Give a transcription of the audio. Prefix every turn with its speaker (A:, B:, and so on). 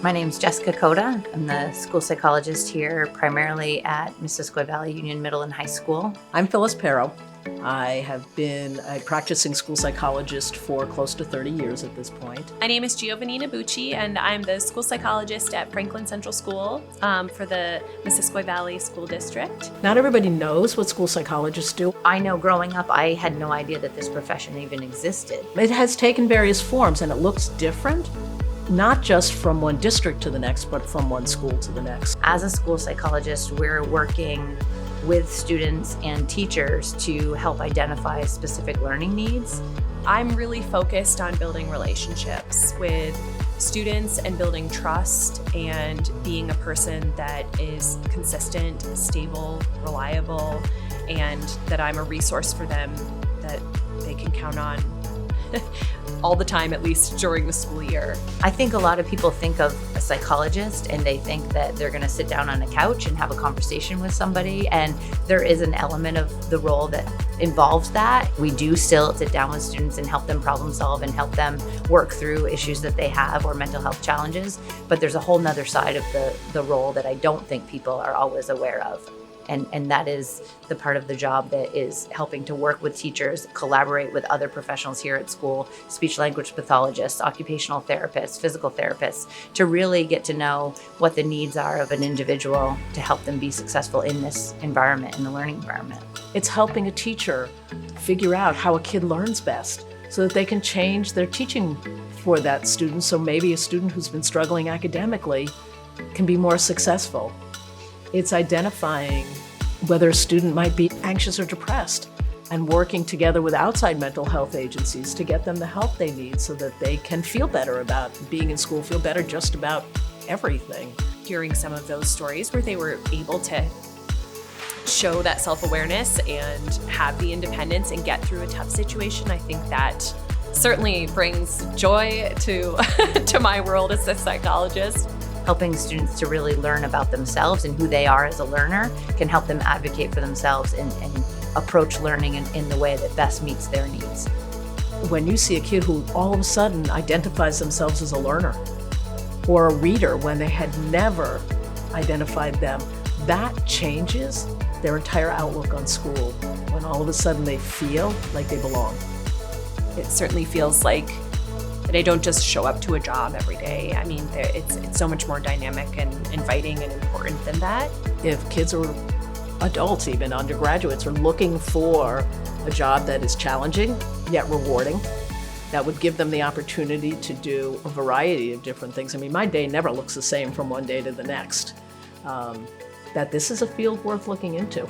A: My name's Jessica Coda. I'm the school psychologist here primarily at Missisquoi Valley Union Middle and High School.
B: I'm Phyllis Pero. I have been a practicing school psychologist for close to 30 years at this point.
C: My name is Giovannina Bucci, and I'm the school psychologist at Franklin Central School for the Missisquoi Valley School District.
B: Not everybody knows what school psychologists do.
A: I know growing up, I had no idea that this profession even existed.
B: It has taken various forms and it looks different, not just from one district to the next, but from one school to the next.
A: As a school psychologist, we're working with students and teachers to help identify specific learning needs.
C: I'm really focused on building relationships with students and building trust and being a person that is consistent, stable, reliable, and that I'm a resource for them that they can count on all the time, at least during the school year.
A: I think a lot of people think of a psychologist and they think that they're going to sit down on a couch and have a conversation with somebody, and there is an element of the role that involves that. We do still sit down with students and help them problem solve and help them work through issues that they have or mental health challenges, but there's a whole nother side of the role that I don't think people are always aware of. And that is the part of the job that is helping to work with teachers, collaborate with other professionals here at school, speech language pathologists, occupational therapists, physical therapists, to really get to know what the needs are of an individual to help them be successful in this environment, in the learning environment.
B: It's helping a teacher figure out how a kid learns best so that they can change their teaching for that student. So maybe a student who's been struggling academically can be more successful. It's identifying whether a student might be anxious or depressed and working together with outside mental health agencies to get them the help they need so that they can feel better about being in school, feel better just about everything.
C: Hearing some of those stories where they were able to show that self-awareness and have the independence and get through a tough situation, I think that certainly brings joy to, to my world as a psychologist.
A: Helping students to really learn about themselves and who they are as a learner can help them advocate for themselves and approach learning in the way that best meets their needs.
B: When you see a kid who all of a sudden identifies themselves as a learner or a reader when they had never identified them, that changes their entire outlook on school when all of a sudden they feel like they belong.
C: It certainly feels like that I don't just show up to a job every day. I mean, it's so much more dynamic and inviting and important than that.
B: If kids or adults, even undergraduates, are looking for a job that is challenging yet rewarding, that would give them the opportunity to do a variety of different things. I mean, my day never looks the same from one day to the next. That this is a field worth looking into.